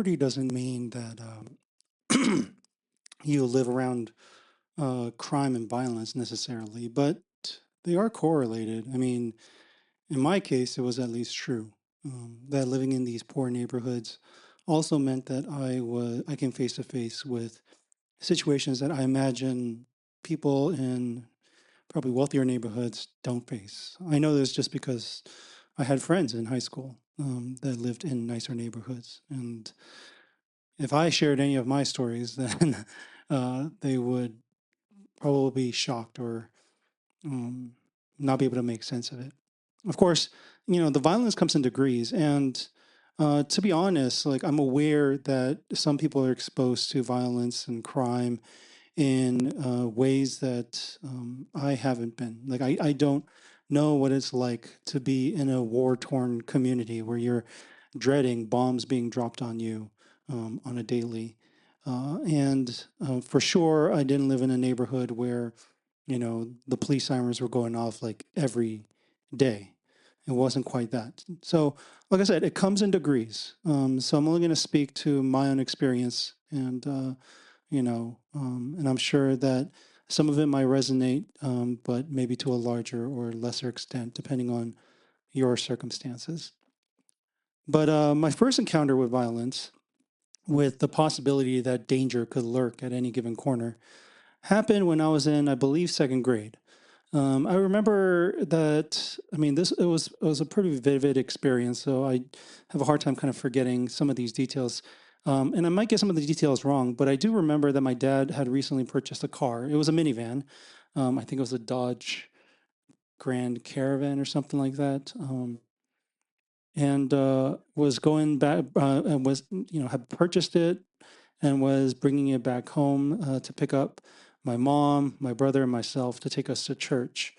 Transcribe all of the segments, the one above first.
poverty doesn't mean that you live around crime and violence necessarily, but they are correlated. I mean, in my case, it was at least true that living in these poor neighborhoods also meant that I came face to face with situations that I imagine people in probably wealthier neighborhoods don't face. I know this just because I had friends in high school that lived in nicer neighborhoods, and if I shared any of my stories, then they would probably be shocked or um, not be able to make sense of it. Of course, the violence comes in degrees, and to be honest, like I'm aware that some people are exposed to violence and crime in ways that I haven't been. Like I don't know what it's like to be in a war-torn community where you're dreading bombs being dropped on you on a daily. And for sure, I didn't live in a neighborhood where, the police sirens were going off like every day. It wasn't quite that. So, like I said, it comes in degrees. So I'm only going to speak to my own experience, and I'm sure that some of it might resonate, but maybe to a larger or lesser extent, depending on your circumstances. But my first encounter with violence, with the possibility that danger could lurk at any given corner, happened when I was in, I believe, second grade. I remember that. I mean, this it was a pretty vivid experience, so I have a hard time kind of forgetting some of these details. And I might get some of the details wrong, but I do remember that my dad had recently purchased a car. It was a minivan. I think it was a Dodge Grand Caravan or something like that. And was going back and was had purchased it and was bringing it back home to pick up my mom, my brother, and myself to take us to church.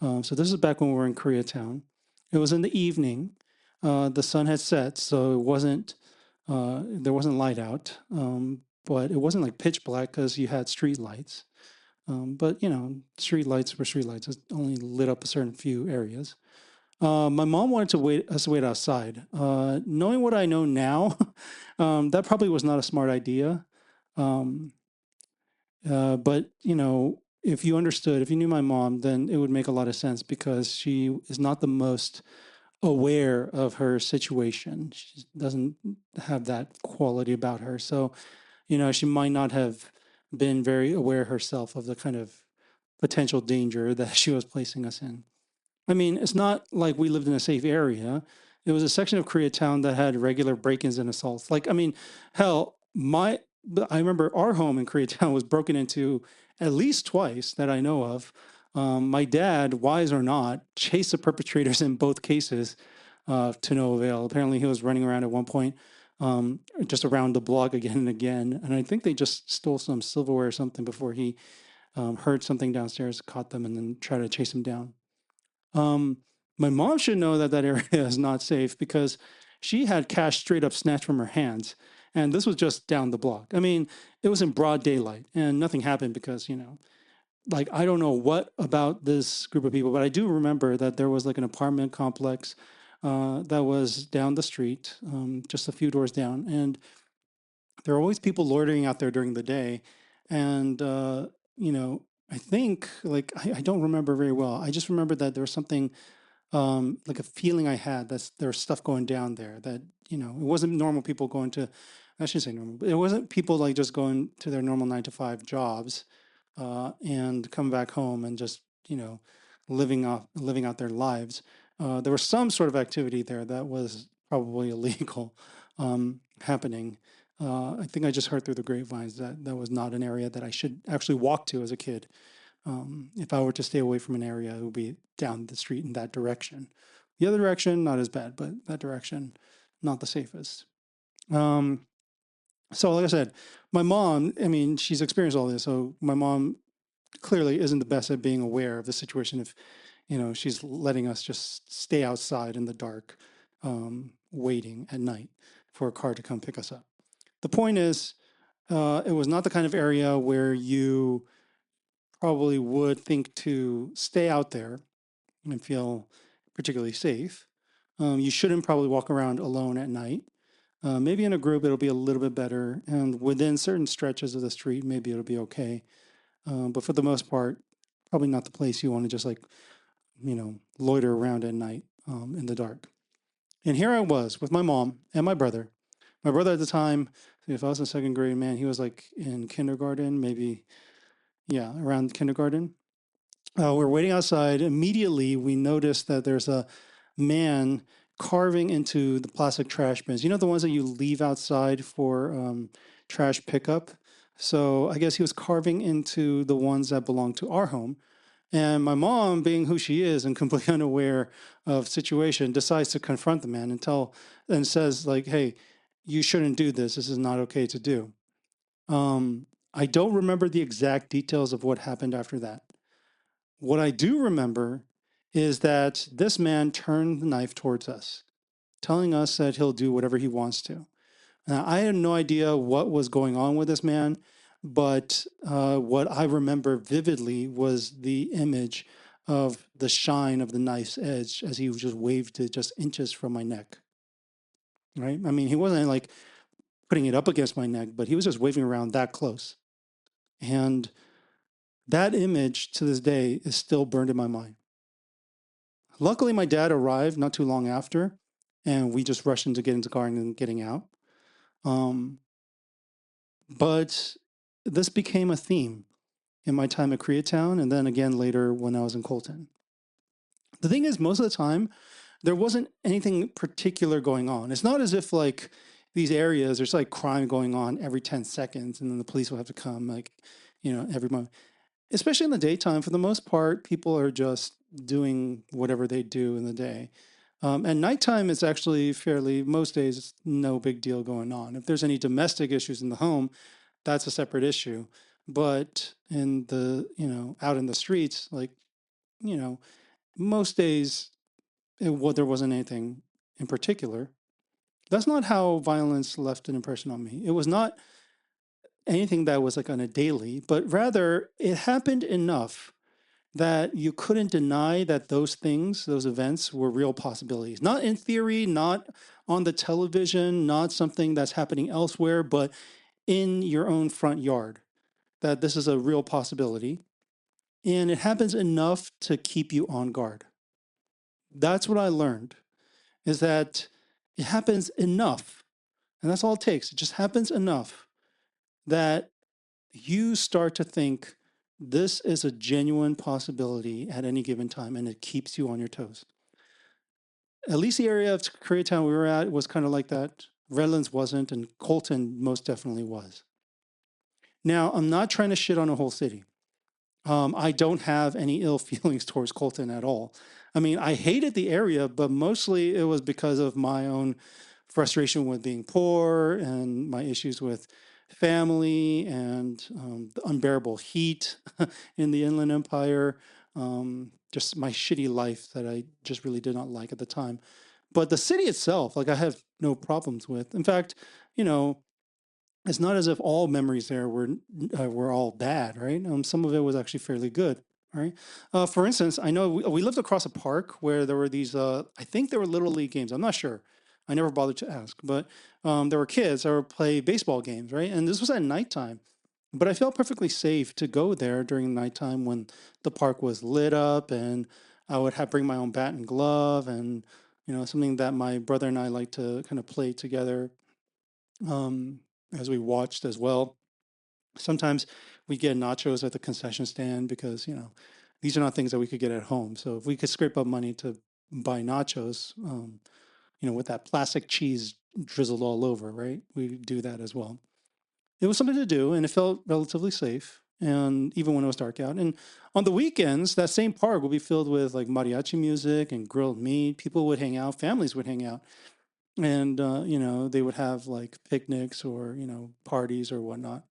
So this is back when we were in Koreatown. It was in the evening. The sun had set, so it wasn't there wasn't light out, but it wasn't like pitch black because you had street lights. But street lights were street lights. It only lit up a certain few areas. My mom wanted to wait us to wait outside. Knowing what I know now, that probably was not a smart idea. Um, but if you understood, if you knew my mom, then it would make a lot of sense because she is not the most aware of her situation. She doesn't have that quality about her. So, she might not have been very aware herself of the kind of potential danger that she was placing us in. I mean, it's not like we lived in a safe area. It was a section of Koreatown that had regular break-ins and assaults. Like, I mean, hell, I remember our home in Koreatown was broken into at least twice that I know of. My dad, wise or not, chased the perpetrators in both cases to no avail. Apparently, he was running around at one point, just around the block again and again. And I think they just stole some silverware or something before he heard something downstairs, caught them, and then tried to chase him down. Um, my mom should know that that area is not safe because she had cash straight up snatched from her hands. And this was just down the block. I mean, it was in broad daylight and nothing happened because, like, I don't know what about this group of people, but I do remember that there was like an apartment complex that was down the street, just a few doors down. And there are always people loitering out there during the day. And, I think, like, I don't remember very well. I just remember that there was something like a feeling I had that there was stuff going down there that, it wasn't normal people going to, I shouldn't say normal, but it wasn't people like just going to their normal 9 to 5 jobs and come back home and just, living out their lives. There was some sort of activity there that was probably illegal happening. I think I just heard through the grapevines that that was not an area that I should actually walk to as a kid. If I were to stay away from an area, it would be down the street in that direction. The other direction, not as bad, but that direction, not the safest. Um, so, like I said, my mom, I mean, she's experienced all this. So, my mom clearly isn't the best at being aware of the situation if, she's letting us just stay outside in the dark, waiting at night for a car to come pick us up. The point is, it was not the kind of area where you probably would think to stay out there and feel particularly safe. You shouldn't probably walk around alone at night. Maybe in a group it'll be a little bit better, and within certain stretches of the street, maybe it'll be okay. But for the most part, probably not the place you want to just like, loiter around at night in the dark. And here I was with my mom and my brother. My brother at the time, if I was in second grade, man, he was like in kindergarten, maybe, yeah, around kindergarten. We're waiting outside. Immediately, we noticed that there's a man carving into the plastic trash bins. You know, the ones that you leave outside for trash pickup. So I guess he was carving into the ones that belong to our home. And my mom, being who she is and completely unaware of situation, decides to confront the man and says like, "Hey, you shouldn't do this. This is not okay to do." I don't remember the exact details of what happened after that. What I do remember is that this man turned the knife towards us, telling us that he'll do whatever he wants to. Now, I had no idea what was going on with this man, but what I remember vividly was the image of the shine of the knife's edge as he just waved it just inches from my neck. Right? I mean, he wasn't like putting it up against my neck, but he was just waving around that close. And that image to this day is still burned in my mind. Luckily, my dad arrived not too long after, and we just rushed in to get into the car and getting out. Um, but this became a theme in my time at Koreatown, and then again later when I was in Colton. The thing is, most of the time, there wasn't anything particular going on. It's not as if like these areas, there's like crime going on every 10 seconds, and then the police will have to come like, every month. Especially in the daytime, for the most part, people are just doing whatever they do in the day. And nighttime is actually fairly, most days, it's no big deal going on. If there's any domestic issues in the home, that's a separate issue. But in the, out in the streets, like, you know, most days, there wasn't anything in particular. That's not how violence left an impression on me. It was not anything that was like on a daily, but rather it happened enough that you couldn't deny that those things, those events were real possibilities. Not in theory, not on the television, not something that's happening elsewhere, but in your own front yard, that this is a real possibility. And it happens enough to keep you on guard. That's what I learned, is that it happens enough, and that's all it takes. It just happens enough that you start to think this is a genuine possibility at any given time, and it keeps you on your toes. At least the area of Koreatown we were at was kind of like that. Redlands wasn't, and Colton most definitely was. Now, I'm not trying to shit on a whole city. I don't have any ill feelings towards Colton at all. I mean, I hated the area, but mostly it was because of my own frustration with being poor and my issues with family and the unbearable heat in the Inland Empire. Just my shitty life that I just really did not like at the time. But the city itself, like I have no problems with. In fact, you know, it's not as if all memories there were all bad, right? Some of it was actually fairly good, right? For instance, I know we lived across a park where there were these. I think there were little league games. I'm not sure. I never bothered to ask, but there were kids that would play baseball games, right? And this was at nighttime. But I felt perfectly safe to go there during nighttime when the park was lit up, and I would have bring my own bat and glove, and something that my brother and I like to kind of play together um, as we watched as well. Sometimes we get nachos at the concession stand because these are not things that we could get at home. So if we could scrape up money to buy nachos, with that plastic cheese drizzled all over, right? We do that as well. It was something to do, and it felt relatively safe. And even when it was dark out, and on the weekends, that same park would be filled with like mariachi music and grilled meat. People would hang out, families would hang out, and they would have like picnics or parties or whatnot.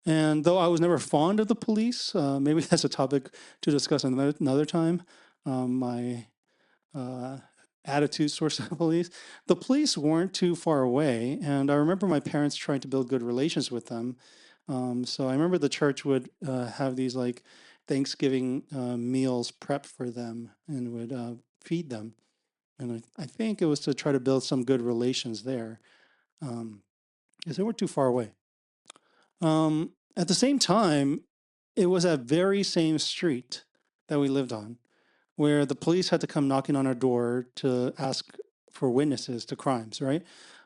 And though I was never fond of the police, maybe that's a topic to discuss another time. My uh, attitudes towards the police weren't too far away, and I remember my parents trying to build good relations with them. So I remember the church would have these like Thanksgiving meals prepped for them and would feed them. And I think it was to try to build some good relations there, um, because they weren't too far away. At the same time, it was that very same street that we lived on where the police had to come knocking on our door to ask for witnesses to crimes, right?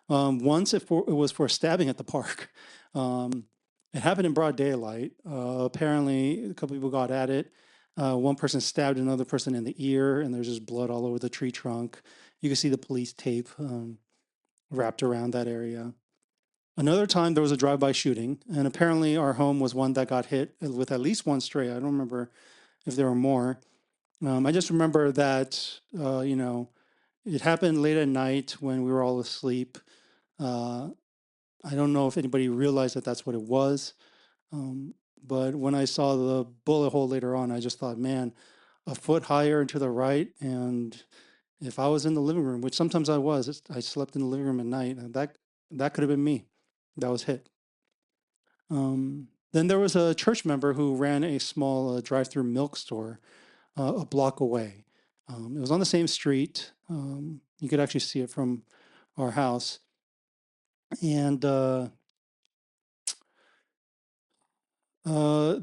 Once it was for stabbing at the park. Um, it happened in broad daylight. Apparently, a couple people got at it. One person stabbed another person in the ear, and there's just blood all over the tree trunk. You can see the police tape wrapped around that area. Another time, there was a drive-by shooting, and apparently, our home was one that got hit with at least one stray. I don't remember if there were more. I just remember that, it happened late at night when we were all asleep. Uh, I don't know if anybody realized that that's what it was. Um, but when I saw the bullet hole later on, I just thought, man, a foot higher and to the right. And if I was in the living room, which sometimes I was, I slept in the living room at night, and that could have been me that was hit. Then there was a church member who ran a small drive-through milk store a block away. It was on the same street. You could actually see it from our house. And they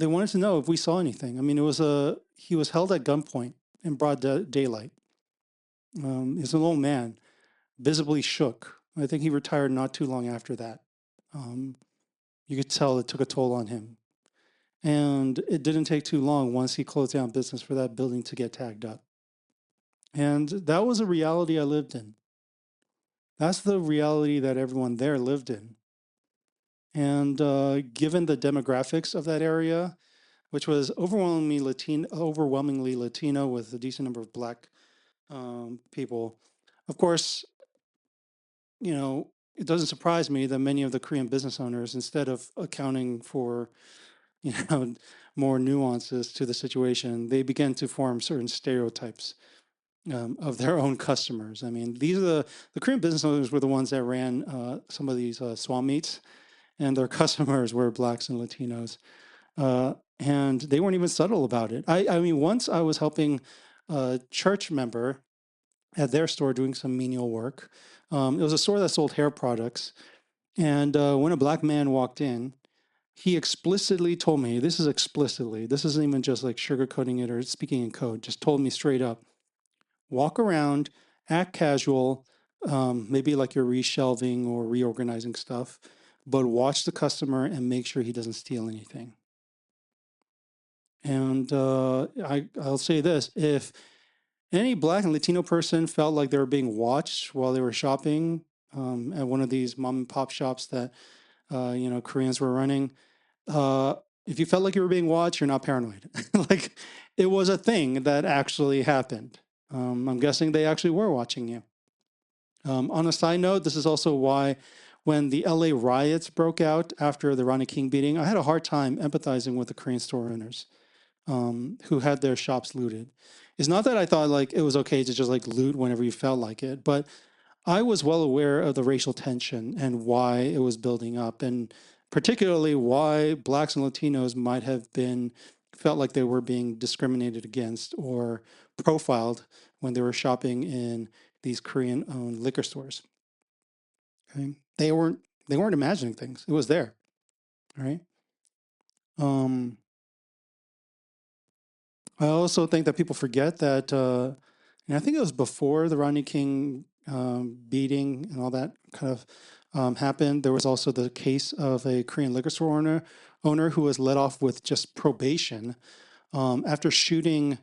wanted to know if we saw anything. I mean, he was held at gunpoint in broad daylight. He's an old man, visibly shook. I think he retired not too long after that. Um, you could tell it took a toll on him. And it didn't take too long once he closed down business for that building to get tagged up. And that was a reality I lived in. That's the reality that everyone there lived in. And given the demographics of that area, which was overwhelmingly Latino with a decent number of Black people, of course, it doesn't surprise me that many of the Korean business owners, instead of accounting for, you know, more nuances to the situation, they began to form certain stereotypes of their own customers. I mean, these are the Korean business owners were the ones that ran some of these swap meets, and their customers were Blacks and Latinos. And they weren't even subtle about it. I mean, once I was helping a church member at their store doing some menial work. It was a store that sold hair products. And when a Black man walked in, he explicitly told me, this isn't even just like sugarcoating it or speaking in code, just told me straight up, walk around, act casual, maybe like you're reshelving or reorganizing stuff, but watch the customer and make sure he doesn't steal anything. And I'll say this, if any Black and Latino person felt like they were being watched while they were shopping at one of these mom and pop shops that, Koreans were running, uh, if you felt like you were being watched, you're not paranoid. Like it was a thing that actually happened. I'm guessing they actually were watching you. On a side note, this is also why when the LA riots broke out after the Ronnie King beating, I had a hard time empathizing with the Korean store owners who had their shops looted. It's not that I thought like it was okay to just like loot whenever you felt like it, but I was well aware of the racial tension and why it was building up, and particularly why Blacks and Latinos might have been felt like they were being discriminated against or profiled when they were shopping in these Korean-owned liquor stores. Okay? They weren't imagining things. It was there, right? Um, I also think that people forget that, and I think it was before the Rodney King beating and all that kind of happened. There was also the case of a Korean liquor store owner who was let off with just probation after shooting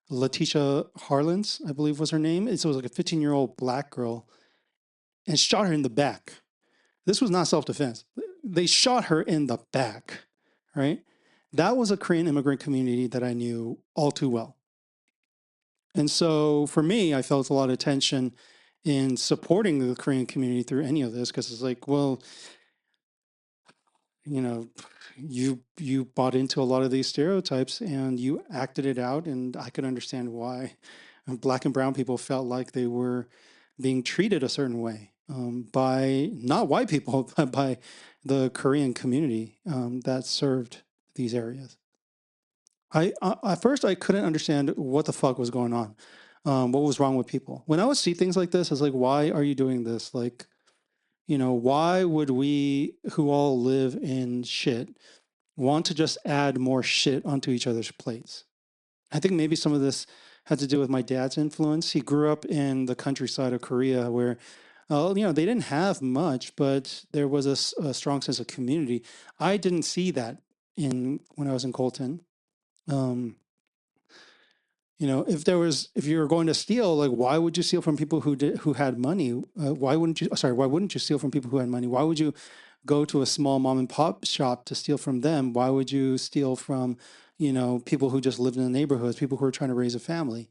Letitia Harlins, I believe was her name. It was like a 15-year-old Black girl, and shot her in the back. This was not self-defense. They shot her in the back, right? That was a Korean immigrant community that I knew all too well. And so for me, I felt a lot of tension in supporting the Korean community through any of this because it's like, well, you know, you bought into a lot of these stereotypes and you acted it out, and I could understand why Black and brown people felt like they were being treated a certain way by not white people, but by the Korean community that served these areas. At first I couldn't understand what the fuck was going on. What was wrong with people? When I would see things like this, I was like, why are you doing this? Like, why would we who all live in shit want to just add more shit onto each other's plates? I think maybe some of this had to do with my dad's influence. He grew up in the countryside of Korea where, they didn't have much, but there was a strong sense of community. I didn't see that in when I was in Colton. Um, if you were going to steal, like, why would you steal from people who had money? Why wouldn't you steal from people who had money? Why would you go to a small mom and pop shop to steal from them? Why would you steal from, people who just lived in the neighborhoods, people who are trying to raise a family?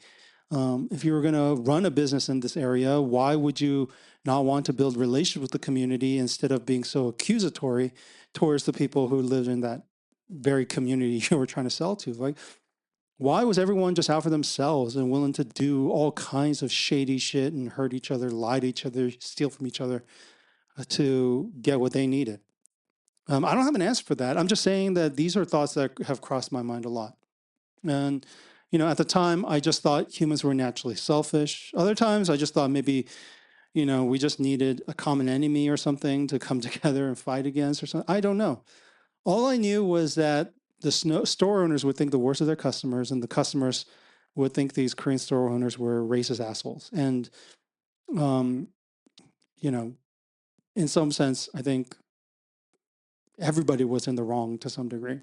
If you were going to run a business in this area, why would you not want to build relationships with the community instead of being so accusatory towards the people who live in that very community you were trying to sell to? Like, why was everyone just out for themselves and willing to do all kinds of shady shit and hurt each other, lie to each other, steal from each other to get what they needed? I don't have an answer for that. I'm just saying that these are thoughts that have crossed my mind a lot. And, at the time, I just thought humans were naturally selfish. Other times, I just thought maybe, we just needed a common enemy or something to come together and fight against or something. I don't know. All I knew was that the store owners would think the worst of their customers, and the customers would think these Korean store owners were racist assholes. And, um, you know, in some sense, I think everybody was in the wrong to some degree.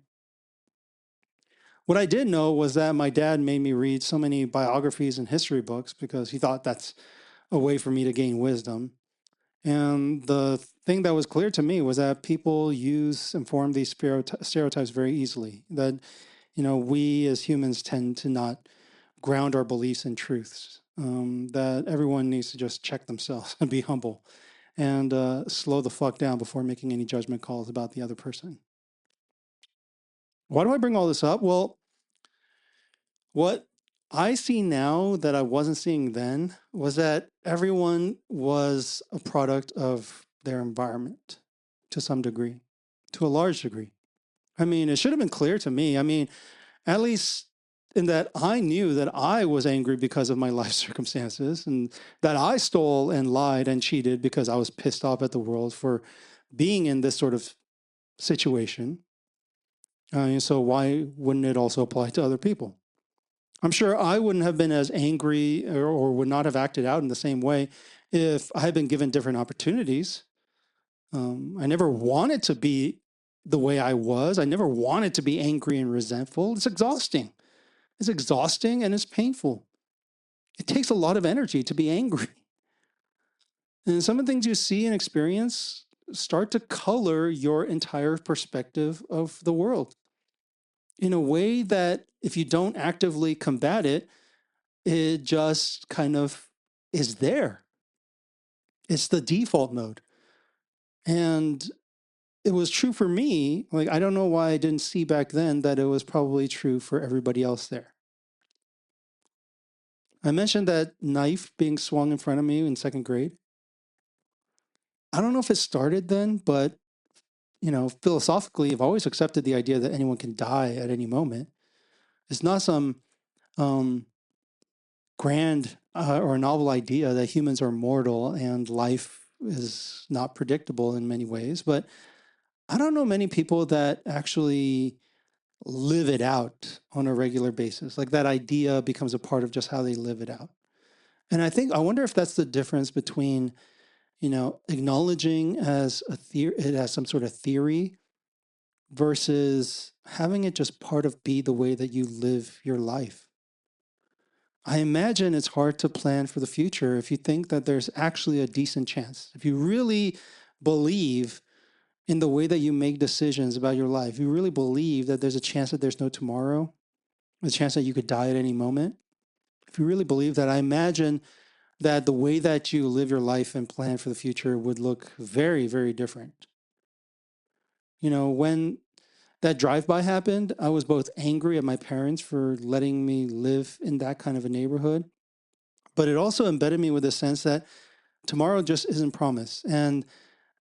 What I did know was that my dad made me read so many biographies and history books because he thought that's a way for me to gain wisdom. And the thing that was clear to me was that people use and form these stereotypes very easily. That, we as humans tend to not ground our beliefs in truths. That everyone needs to just check themselves and be humble and slow the fuck down before making any judgment calls about the other person. Why do I bring all this up? Well, what I see now that I wasn't seeing then was that everyone was a product of their environment to some degree, to a large degree. I mean, it should have been clear to me. I mean, at least in that I knew that I was angry because of my life circumstances and that I stole and lied and cheated because I was pissed off at the world for being in this sort of situation. So why wouldn't it also apply to other people? I'm sure I wouldn't have been as angry or would not have acted out in the same way if I had been given different opportunities. I never wanted to be the way I was. I never wanted to be angry and resentful. It's exhausting. It's exhausting and it's painful. It takes a lot of energy to be angry. And some of the things you see and experience start to color your entire perspective of the world in a way that if you don't actively combat it, it just kind of is there. It's the default mode. And it was true for me. Like, I don't know why I didn't see back then that it was probably true for everybody else there. I mentioned that knife being swung in front of me in second grade. I don't know if it started then, but, philosophically, I've always accepted the idea that anyone can die at any moment. It's not some um, grand or novel idea that humans are mortal and life is not predictable in many ways. But I don't know many people that actually live it out on a regular basis. Like that idea becomes a part of just how they live it out. And I wonder if that's the difference between, acknowledging as it as some sort of theory versus having it just part of be the way that you live your life. I imagine it's hard to plan for the future if you think that there's actually a decent chance. If you really believe in the way that you make decisions about your life, you really believe that there's a chance that there's no tomorrow, a chance that you could die at any moment. If you really believe that, I imagine that the way that you live your life and plan for the future would look very, very different. When that drive-by happened, I was both angry at my parents for letting me live in that kind of a neighborhood, but it also embedded me with a sense that tomorrow just isn't promised. And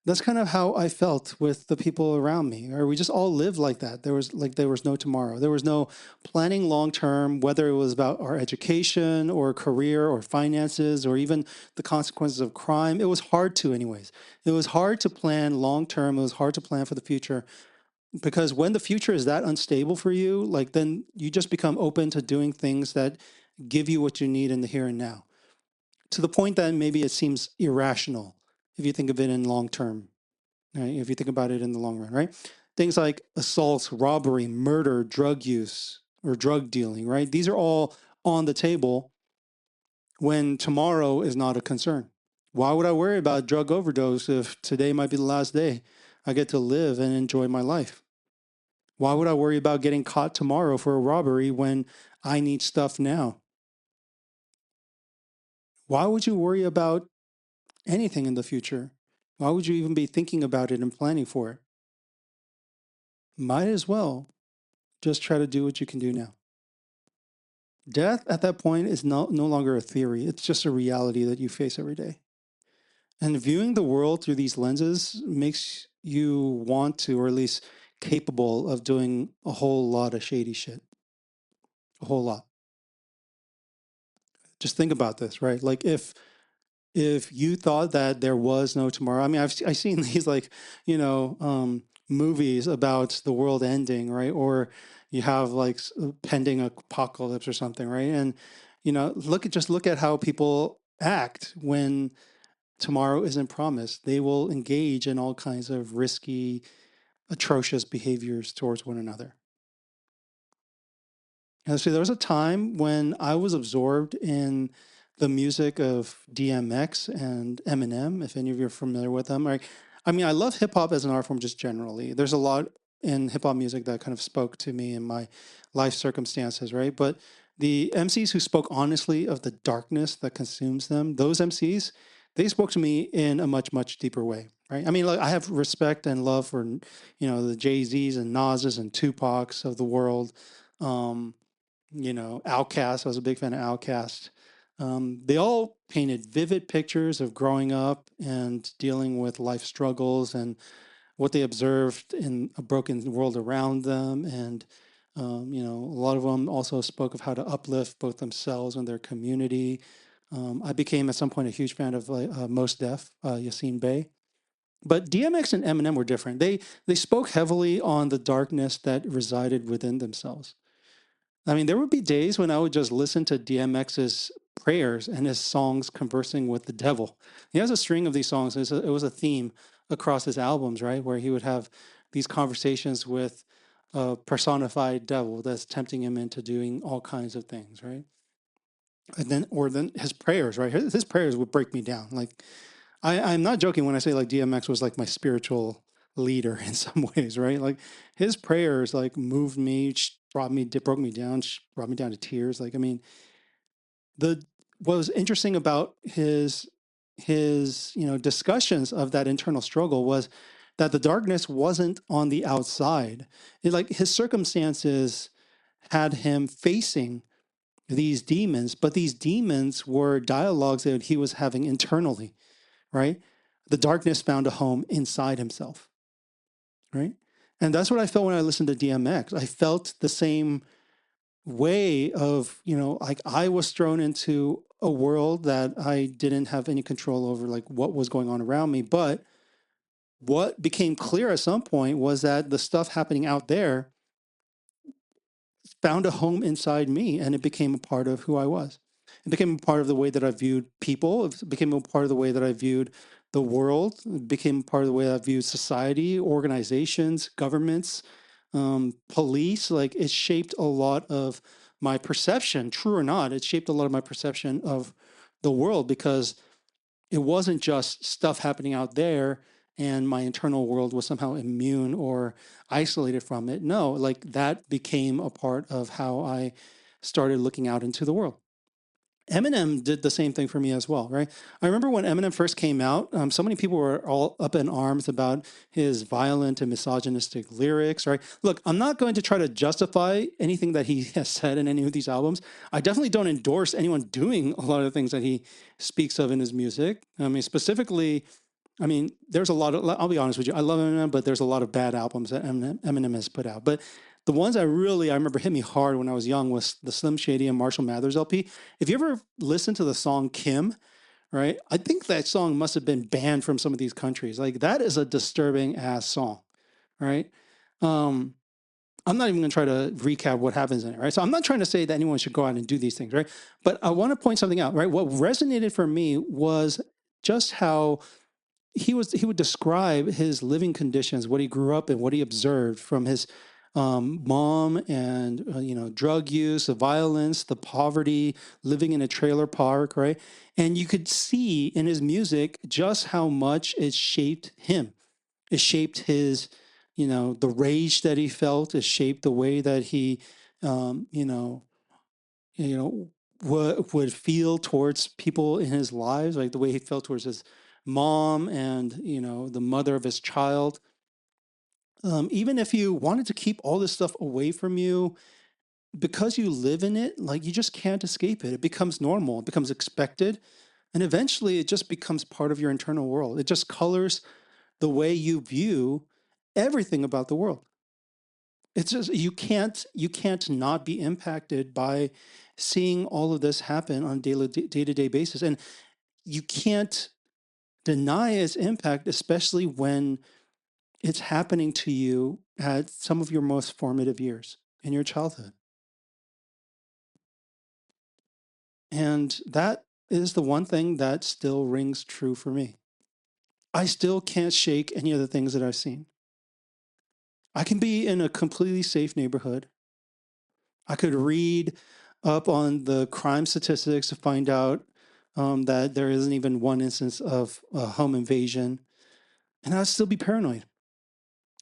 That's kind of how I felt with the people around me. Or we just all lived like that. There was no tomorrow. There was no planning long term, whether it was about our education or career or finances or even the consequences of crime. It was hard to, anyways. It was hard to plan long term. It was hard to plan for the future because when the future is that unstable for you, like then you just become open to doing things that give you what you need in the here and now, to the point that maybe it seems irrational if you think of it in long term, right? If you think about it in the long run, right? Things like assaults, robbery, murder, drug use, or drug dealing, right? These are all on the table when tomorrow is not a concern. Why would I worry about drug overdose if today might be the last day I get to live and enjoy my life? Why would I worry about getting caught tomorrow for a robbery when I need stuff now? Why would you worry about anything in the future? Why would you even be thinking about it and planning for it? Might as well just try to do what you can do now. Death at that point is no longer a theory. It's just a reality that you face every day. And viewing the world through these lenses makes you want to, or at least capable of doing a whole lot of shady shit. A whole lot. Just think about this, right? Like if you thought that there was no tomorrow, I mean, I've seen these like, movies about the world ending, right? Or you have like pending apocalypse or something, right? And look at how people act when tomorrow isn't promised. They will engage in all kinds of risky, atrocious behaviors towards one another. And so there was a time when I was absorbed in the music of DMX and Eminem, if any of you are familiar with them. Right? I mean, I love hip hop as an art form just generally. There's a lot in hip hop music that kind of spoke to me in my life circumstances, right? But the MCs who spoke honestly of the darkness that consumes them, those MCs, they spoke to me in a much, much deeper way, right? I mean, like I have respect and love for, the Jay-Z's and Nas's and Tupac's of the world. Um, Outcast. I was a big fan of Outcast. They all painted vivid pictures of growing up and dealing with life struggles and what they observed in a broken world around them. And, a lot of them also spoke of how to uplift both themselves and their community. I became at some point a huge fan of Most Def, Yassine Bey. But DMX and Eminem were different. They spoke heavily on the darkness that resided within themselves. I mean, there would be days when I would just listen to DMX's prayers and his songs conversing with the devil. He has a string of these songs. It was a theme across his albums, right? Where he would have these conversations with a personified devil that's tempting him into doing all kinds of things, right? Or then his prayers, right? His prayers would break me down. Like I'm not joking when I say like DMX was like my spiritual leader in some ways, right? Like his prayers like moved me, broke me down, brought me down to tears. Like I mean, the what was interesting about his discussions of that internal struggle was that the darkness wasn't on the outside. Like his circumstances had him facing these demons, but these demons were dialogues that he was having internally, right? The darkness found a home inside himself, right? And that's what I felt when I listened to DMX. I felt the same way of, like I was thrown into a world that I didn't have any control over, like what was going on around me. But what became clear at some point was that the stuff happening out there found a home inside me and it became a part of who I was. It became a part of the way that I viewed people. It became a part of the way that I viewed the world. It became part of the way I viewed society, organizations, governments, police. Like it shaped a lot of my perception, true or not, it shaped a lot of my perception of the world because it wasn't just stuff happening out there and my internal world was somehow immune or isolated from it. No, like that became a part of how I started looking out into the world. Eminem did the same thing for me as well, right? I remember when Eminem first came out, so many people were all up in arms about his violent and misogynistic lyrics, right? Look, I'm not going to try to justify anything that he has said in any of these albums. I definitely don't endorse anyone doing a lot of the things that he speaks of in his music. I mean, specifically, I mean, there's a lot of, I'll be honest with you, I love Eminem, but there's a lot of bad albums that Eminem has put out. But the ones I remember hit me hard when I was young was the Slim Shady and Marshall Mathers LP. If you ever listen to the song Kim, right? I think that song must have been banned from some of these countries. Like that is a disturbing ass song, right? Um, I'm not even going to try to recap what happens in it, right? So I'm not trying to say that anyone should go out and do these things, right? But I want to point something out, right? What resonated for me was just how he would describe his living conditions, what he grew up in, what he observed from his mom, and drug use, the violence, the poverty, living in a trailer park, right? And you could see in his music just how much it shaped him. It shaped his, the rage that he felt. It shaped the way that he, um, you know, you know, would feel towards people in his lives, like the way he felt towards his mom and the mother of his child. Even if you wanted to keep all this stuff away from you, because you live in it, like you just can't escape it. It becomes normal. It becomes expected, and eventually, it just becomes part of your internal world. It just colors the way you view everything about the world. It's just you can't not be impacted by seeing all of this happen on day-to-day basis, and you can't deny its impact, especially when it's happening to you at some of your most formative years in your childhood. And that is the one thing that still rings true for me. I still can't shake any of the things that I've seen. I can be in a completely safe neighborhood. I could read up on the crime statistics to find out that there isn't even one instance of a home invasion, and I'd still be paranoid.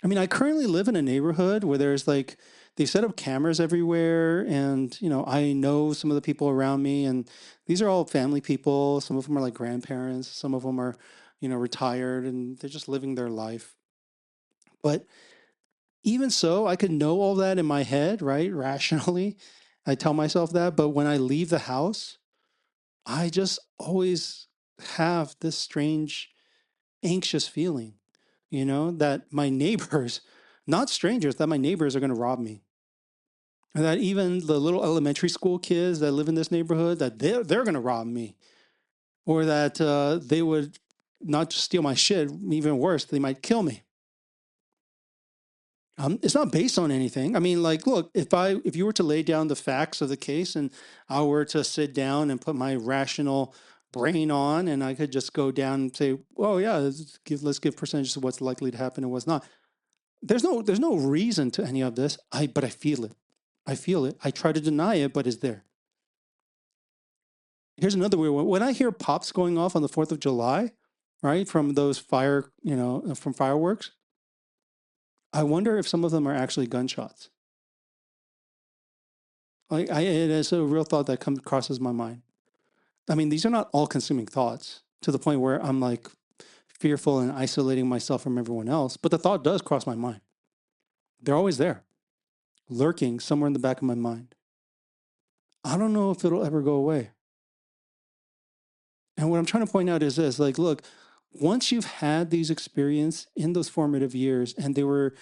I mean, I currently live in a neighborhood where there's like they set up cameras everywhere, and I know some of the people around me, and these are all family people. Some of them are like grandparents, some of them are, retired, and they're just living their life. But even so, I could know all that in my head, right? Rationally, I tell myself that. But when I leave the house, I just always have this strange, anxious feeling, that my neighbors, not strangers, that my neighbors are going to rob me. And that even the little elementary school kids that live in this neighborhood, that they're going to rob me. Or that they would not just steal my shit, even worse, they might kill me. It's not based on anything. I mean, like, look, if you were to lay down the facts of the case, and I were to sit down and put my rational brain on, and I could just go down and say, "Oh yeah, let's give percentages of what's likely to happen and what's not." There's no reason to any of this. But I feel it. I feel it. I try to deny it, but it's there. Here's another weird one. When I hear pops going off on the 4th of July, right, from those from fireworks, I wonder if some of them are actually gunshots. It is a real thought that comes crosses my mind. I mean, these are not all-consuming thoughts to the point where I'm like fearful and isolating myself from everyone else, but the thought does cross my mind. They're always there, lurking somewhere in the back of my mind. I don't know if it'll ever go away. And what I'm trying to point out is this: like, look, once you've had these experiences in those formative years, and they were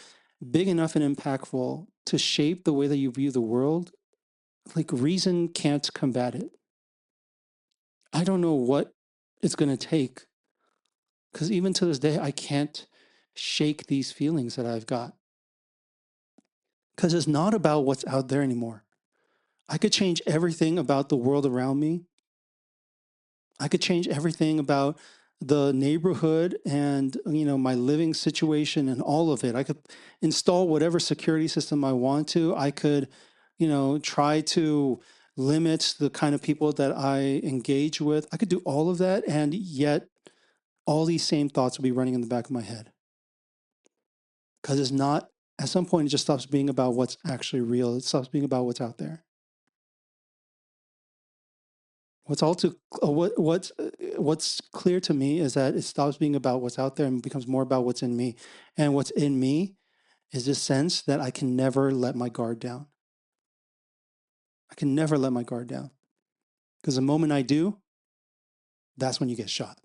big enough and impactful to shape the way that you view the world, like reason can't combat it. I don't know what it's going to take, because even to this day, I can't shake these feelings that I've got, because it's not about what's out there anymore. I could change everything about the world around me. I could change everything about the neighborhood and my living situation and all of it. I could install whatever security system I want to. I could try to limit the kind of people that I engage with. I could do all of that, and yet all these same thoughts will be running in the back of my head, because it's not, at some point it just stops being about what's actually real. It stops being about what's out there. What's all too what's clear to me is that it stops being about what's out there and becomes more about what's in me. And what's in me is this sense that I can never let my guard down. I can never let my guard down, because the moment I do, that's when you get shot.